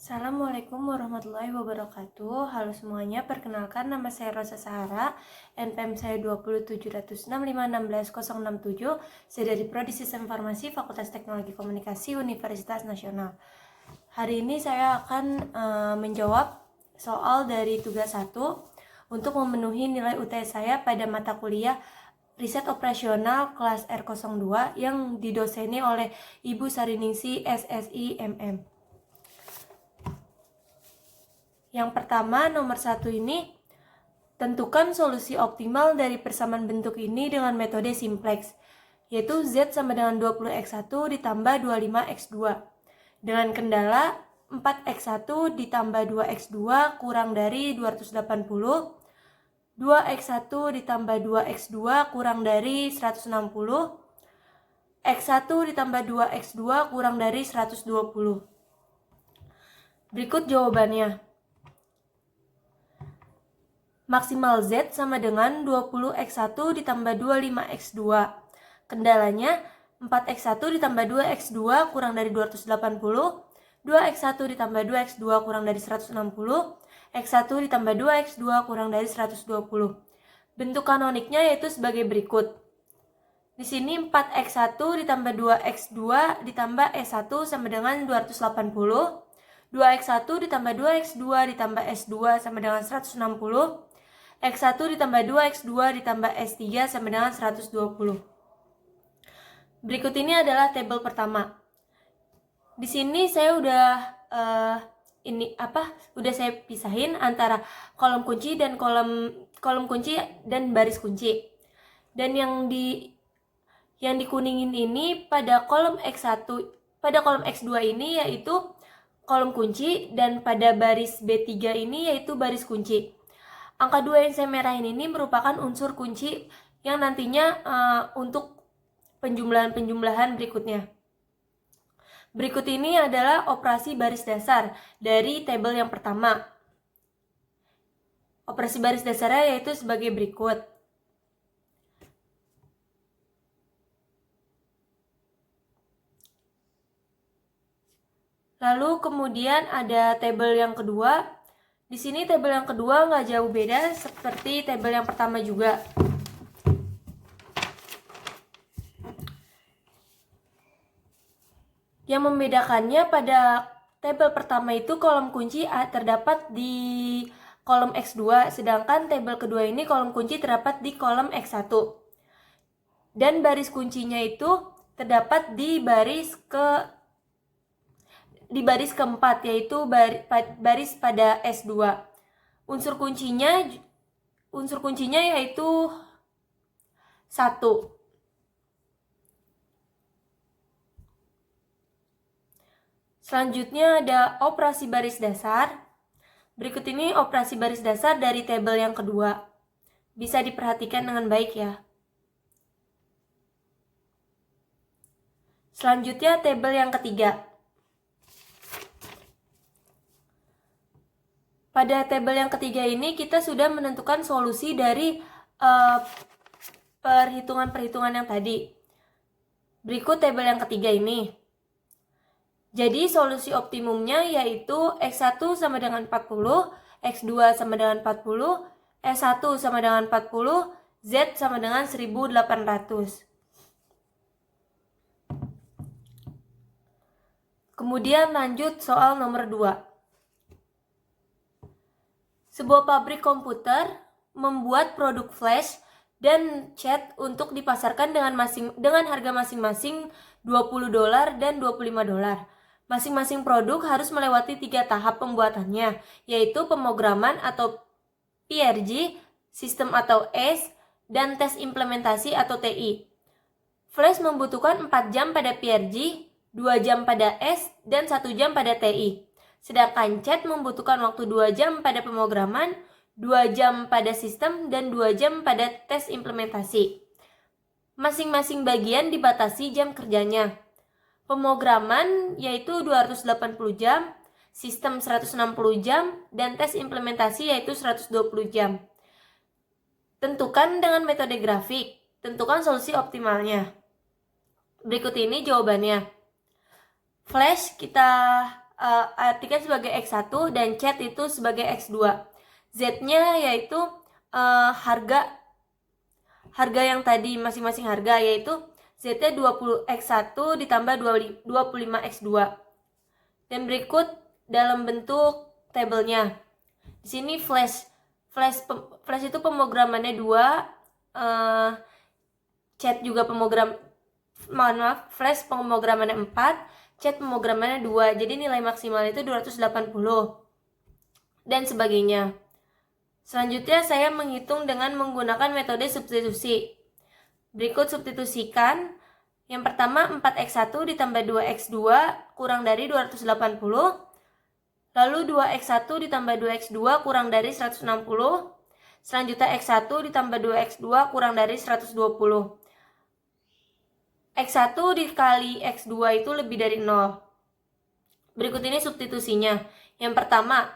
Assalamualaikum warahmatullahi wabarakatuh. Halo semuanya, perkenalkan nama saya Rosa Sahara, NPM saya 20765166067. Saya dari Prodi Sistem Informasi Fakultas Teknologi Komunikasi Universitas Nasional. Hari ini saya akan menjawab soal dari tugas 1 untuk memenuhi nilai UTS saya pada mata kuliah Riset Operasional kelas R02 yang didoseni oleh Ibu Sariningsi SSI MM. Yang pertama, nomor 1 ini, tentukan solusi optimal dari persamaan bentuk ini dengan metode simplex, yaitu Z sama dengan 20x1 ditambah 25x2. Dengan kendala 4x1 ditambah 2x2 kurang dari 280, 2x1 ditambah 2x2 kurang dari 160, x1 ditambah 2x2 kurang dari 120. Berikut jawabannya. Maksimal Z sama dengan 20x1 ditambah 25x2. Kendalanya 4x1 ditambah 2x2 kurang dari 280, 2x1 ditambah 2x2 kurang dari 160, x1 ditambah 2x2 kurang dari 120. Bentuk kanoniknya yaitu sebagai berikut. Di sini 4x1 ditambah 2x2 ditambah s1 sama dengan 280, 2x1 ditambah 2x2 ditambah s2 sama dengan 160, x1 ditambah 2x2 ditambah s3 sama dengan 120. Berikut ini adalah tabel pertama. Di sini saya udah saya pisahin antara kolom kunci dan kolom kunci dan baris kunci. Dan yang dikuningin ini pada kolom x1, pada kolom x2 ini yaitu kolom kunci, dan pada baris B3 ini yaitu baris kunci. Angka 2 yang saya merahin ini merupakan unsur kunci yang nantinya untuk penjumlahan berikutnya. Berikut ini adalah operasi baris dasar dari tabel yang pertama. Operasi baris dasarnya yaitu sebagai berikut. Lalu kemudian ada tabel yang kedua. Di sini tabel yang kedua nggak jauh beda seperti tabel yang pertama juga. Yang membedakannya pada tabel pertama itu kolom kunci terdapat di kolom X2, sedangkan tabel kedua ini kolom kunci terdapat di kolom X1. Dan baris kuncinya itu terdapat di baris keempat, yaitu baris pada S2. Unsur kuncinya yaitu 1. Selanjutnya ada operasi baris dasar. Berikut ini operasi baris dasar dari tabel yang kedua. Bisa diperhatikan dengan baik ya. Selanjutnya tabel yang ketiga. Pada tabel yang ketiga ini kita sudah menentukan solusi dari perhitungan-perhitungan yang tadi. Berikut tabel yang ketiga ini. Jadi solusi optimumnya yaitu X1 sama dengan 40, X2 sama dengan 40, S1 sama dengan 40, Z sama dengan 1800. Kemudian lanjut soal nomor 2. Sebuah pabrik komputer membuat produk flash dan cat untuk dipasarkan dengan harga masing-masing $20 dan $25. Masing-masing produk harus melewati 3 tahap pembuatannya, yaitu pemrograman atau PRG, sistem atau S, dan tes implementasi atau TI. Flash membutuhkan 4 jam pada PRG, 2 jam pada S, dan 1 jam pada TI. Sedangkan cat membutuhkan waktu 2 jam pada pemrograman, 2 jam pada sistem, dan 2 jam pada tes implementasi. Masing-masing bagian dibatasi jam kerjanya. Pemrograman yaitu 280 jam, sistem 160 jam, dan tes implementasi yaitu 120 jam. Tentukan dengan metode grafik. Tentukan solusi optimalnya. Berikut ini jawabannya. Flash kita artikan sebagai X1 dan CHAT itu sebagai X2. Z-nya yaitu harga yang tadi masing-masing harga, yaitu Z-nya 20 X1 ditambah 25 X2. Dan berikut dalam bentuk tabelnya. Di sini flash itu pemrogramannya 2, CHAT juga flash pemrogramannya 4, CHAT pemrogramannya 2. Jadi nilai maksimal itu 280 dan sebagainya. Selanjutnya saya menghitung dengan menggunakan metode substitusi. Berikut substitusikan. Yang pertama 4x1 ditambah 2x2 kurang dari 280. Lalu 2x1 ditambah 2x2 kurang dari 160. Selanjutnya x1 ditambah 2x2 kurang dari 120. x1 dikali x2 itu lebih dari 0. Berikut ini substitusinya. Yang pertama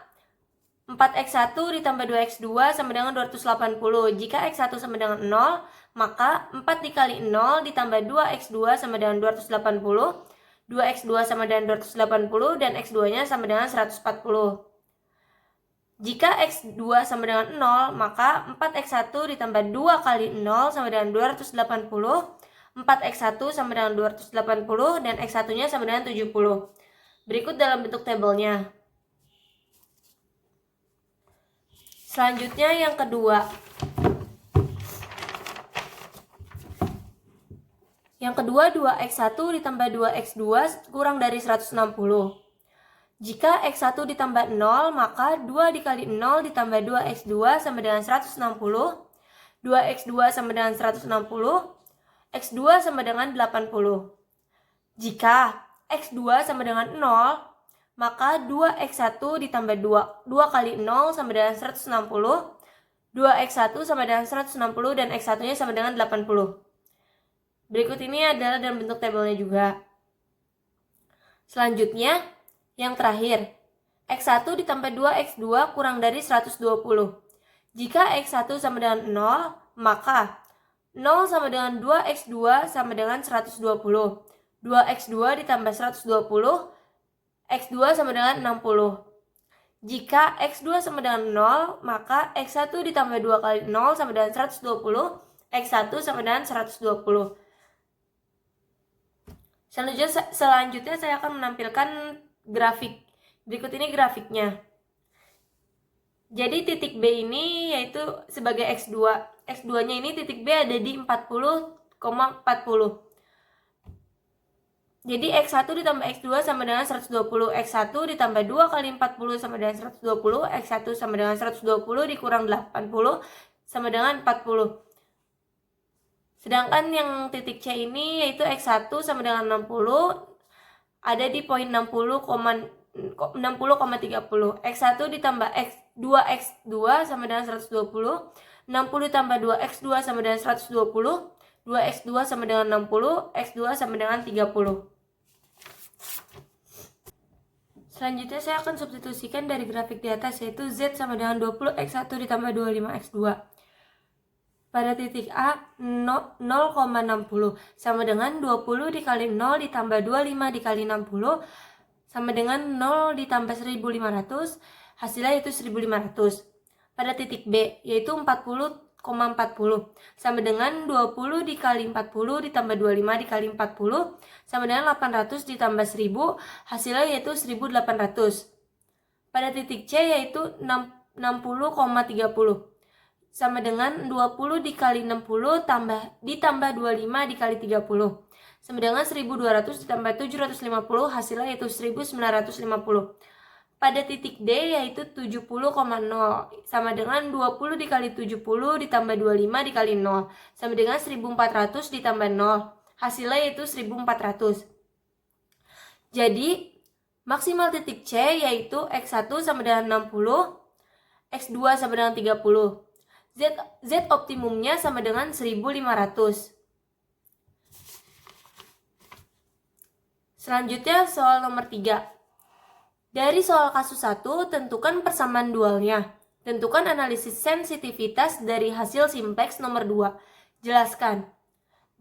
4x1 ditambah 2x2 sama dengan 280. Jika x1 sama dengan 0, maka 4 dikali 0 ditambah 2x2 sama dengan 280. 2x2 sama dengan 280 dan x2-nya sama dengan 140. Jika x2 sama dengan 0, maka 4x1 ditambah 2 kali 0 sama dengan 280. 4x1 sama dengan 280 dan x1-nya sama dengan 70. Berikut dalam bentuk tabelnya. Selanjutnya yang kedua. Yang kedua 2x1 ditambah 2x2 kurang dari 160. Jika x1 ditambah 0, maka 2 dikali 0 ditambah 2x2 sama dengan 160. 2x2 sama dengan 160. x2 sama dengan 80. Jika x2 sama dengan 0, maka 2x1 ditambah 2 kali 0 sama dengan 160. 2x1 sama dengan 160 dan x1-nya sama dengan 80. Berikut ini adalah dalam bentuk tabelnya juga. Selanjutnya, yang terakhir, x1 ditambah 2x2 kurang dari 120. Jika x1 sama dengan 0, maka 0 sama dengan 2x2 sama dengan 120. 2x2 ditambah 120, x2 sama dengan 60. Jika x2 sama dengan 0, maka x1 ditambah 2 kali 0 sama dengan 120, x1 sama dengan 120. Selanjutnya saya akan menampilkan grafik. Berikut ini grafiknya. Jadi titik B ini yaitu sebagai x2. X2-nya ini titik B ada di 40,40. Jadi x1 ditambah x2 sama dengan 120. X1 ditambah 2 kali 40 sama dengan 120. X1 sama dengan 120 dikurang 80 sama dengan 40. Sedangkan yang titik C ini yaitu x1 sama dengan 60 ada di poin 60,30. X1 ditambah 2x2 sama dengan 120. 60 ditambah 2x2 sama dengan 120. 2x2 sama dengan 60, x2 sama dengan 30. Selanjutnya saya akan substitusikan dari grafik di atas, yaitu Z sama dengan 20 x1 ditambah 25 x2. Pada titik A 0,60 sama dengan 20 dikali 0 ditambah 25 dikali 60 sama dengan 0 ditambah 1500, hasilnya yaitu 1500. Pada titik B yaitu 40,40 sama dengan 20 dikali 40 ditambah 25 dikali 40 sama dengan 800 ditambah 1000, hasilnya yaitu 1800. Pada titik C yaitu 60,30 sama dengan 20 dikali 60 ditambah 25 dikali 30 sama dengan 1200 ditambah 750, hasilnya yaitu 1950. Pada titik D yaitu 70,0 sama dengan 20 dikali 70 ditambah 25 dikali 0 sama dengan 1400 ditambah 0, hasilnya yaitu 1400. Jadi maksimal titik C yaitu x1 sama dengan 60, x2 sama dengan 30. Z optimumnya sama dengan 1500. Selanjutnya soal nomor 3. Dari soal kasus 1, tentukan persamaan dualnya. Tentukan analisis sensitivitas dari hasil simplex nomor 2. Jelaskan.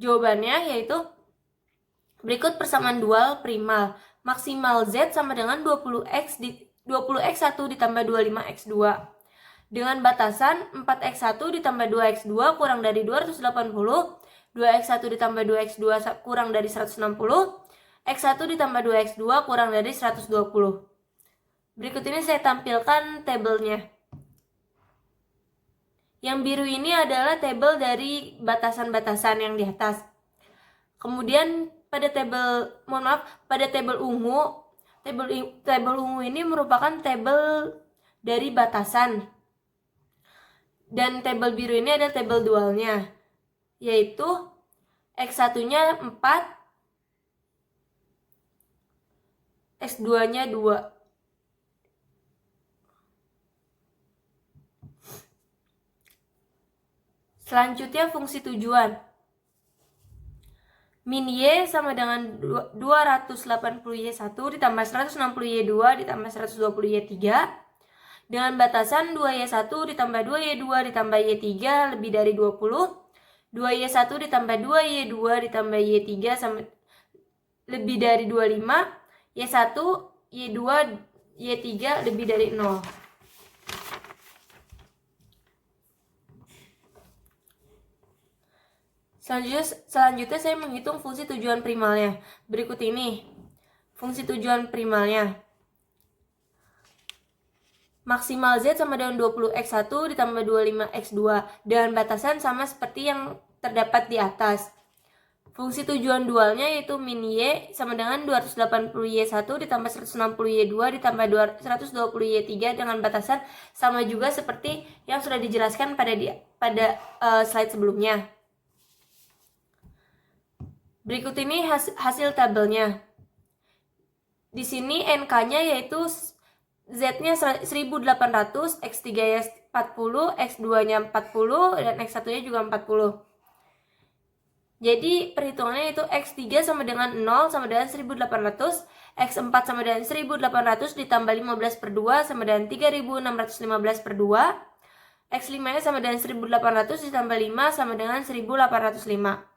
Jawabannya yaitu berikut persamaan dual primal. maksimal Z sama dengan 20x1 ditambah 25x2. Dengan batasan 4x1 ditambah 2x2 kurang dari 280, 2x1 ditambah 2x2 kurang dari 160, x1 ditambah 2x2 kurang dari 120. Berikut ini saya tampilkan tabelnya. Yang biru ini adalah tabel dari batasan-batasan yang di atas. Kemudian pada tabel ungu, tabel ungu ini merupakan tabel dari batasan. Dan tabel biru ini adalah tabel dualnya, yaitu X1-nya 4, X2-nya 2. Selanjutnya fungsi tujuan. Min Y sama dengan 280Y1 ditambah 160Y2 ditambah 120Y3 dengan batasan 2Y1 ditambah 2Y2 ditambah Y3 lebih dari 20, 2Y1 ditambah 2Y2 ditambah Y3 sama lebih dari 25, Y1, Y2, Y3 lebih dari 0. Selanjutnya saya menghitung fungsi tujuan primalnya. Berikut ini fungsi tujuan primalnya. Maksimal Z sama dengan 20x1 ditambah 25x2 dengan batasan sama seperti yang terdapat di atas. Fungsi tujuan dualnya yaitu min Y sama dengan 280Y1 ditambah 160Y2 ditambah 120Y3 dengan batasan sama juga seperti yang sudah dijelaskan pada slide sebelumnya. Berikut ini hasil tabelnya. Di sini NK-nya yaitu Z-nya 1800, X3-nya 40, X2-nya 40, dan X1-nya juga 40. Jadi perhitungannya itu X3 sama dengan 0 sama dengan 1800, X4 sama dengan 1800 ditambah 15 per 2 sama dengan 3615 per 2, X5-nya sama dengan 1800 ditambah 5 sama dengan 1805.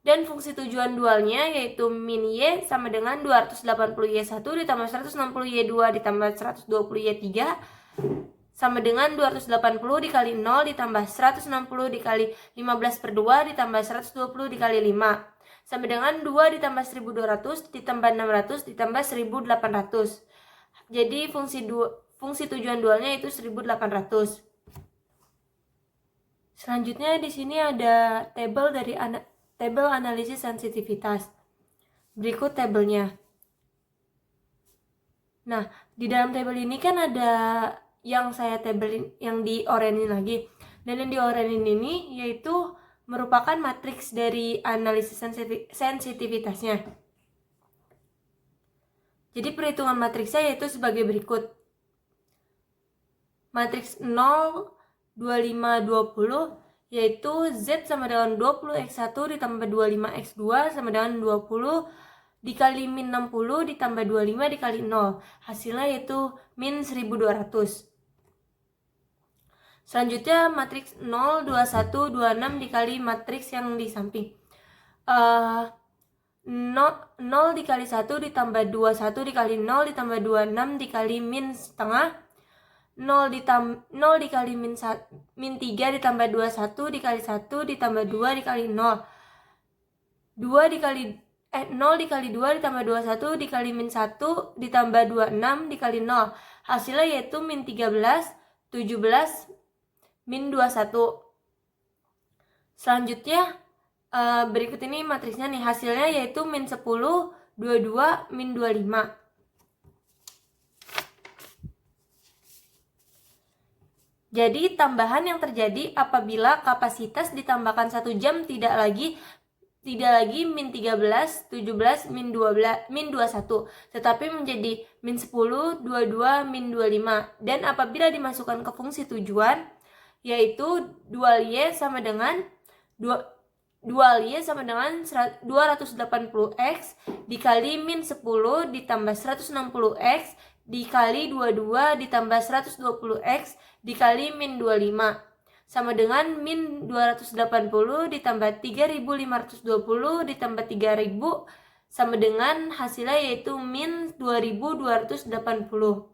Dan fungsi tujuan dualnya yaitu min Y sama dengan 280Y1 ditambah 160Y2 ditambah 120Y3 sama dengan 280 dikali 0 ditambah 160 dikali 15 per 2 ditambah 120 dikali 5 sama dengan 2 ditambah 1200 ditambah 600 ditambah 1800. Jadi fungsi tujuan dualnya itu 1800. Selanjutnya di sini ada tabel analisis sensitivitas. Berikut tabelnya. Nah, di dalam tabel ini kan ada yang saya tabelin, yang di oranye lagi. Dan yang di oranye ini yaitu merupakan matriks dari analisis sensitivitasnya. Jadi perhitungan matriksnya yaitu sebagai berikut. Matriks 0, 25, 20 yaitu Z sama dengan 20x1 ditambah 25x2 sama dengan 20 dikali min 60 ditambah 25 dikali 0. Hasilnya yaitu min 1200. Selanjutnya matriks 0, 21, 26 dikali matriks yang di samping. 0 dikali 1 ditambah 21 dikali 0 ditambah 26 dikali min setengah. 0 dikali min 3 ditambah 21 dikali 1 ditambah 2 dikali 0. 0 dikali 2 ditambah 21 dikali min 1 ditambah 26 dikali 0. Hasilnya yaitu min 13, 17, min 21. Selanjutnya berikut ini matriksnya nih. Hasilnya yaitu min 10, 22, min 25. Jadi tambahan yang terjadi apabila kapasitas ditambahkan 1 jam tidak lagi min 13, 17, min 12, min 21, tetapi menjadi min 10, 22, min 25. Dan apabila dimasukkan ke fungsi tujuan yaitu dual Y sama dengan 280x dikali min 10 ditambah 160x dikali 22 ditambah 120x dikali min 25 sama dengan min 280 ditambah 3.520 ditambah 3.000 sama dengan hasilnya yaitu min 2.280.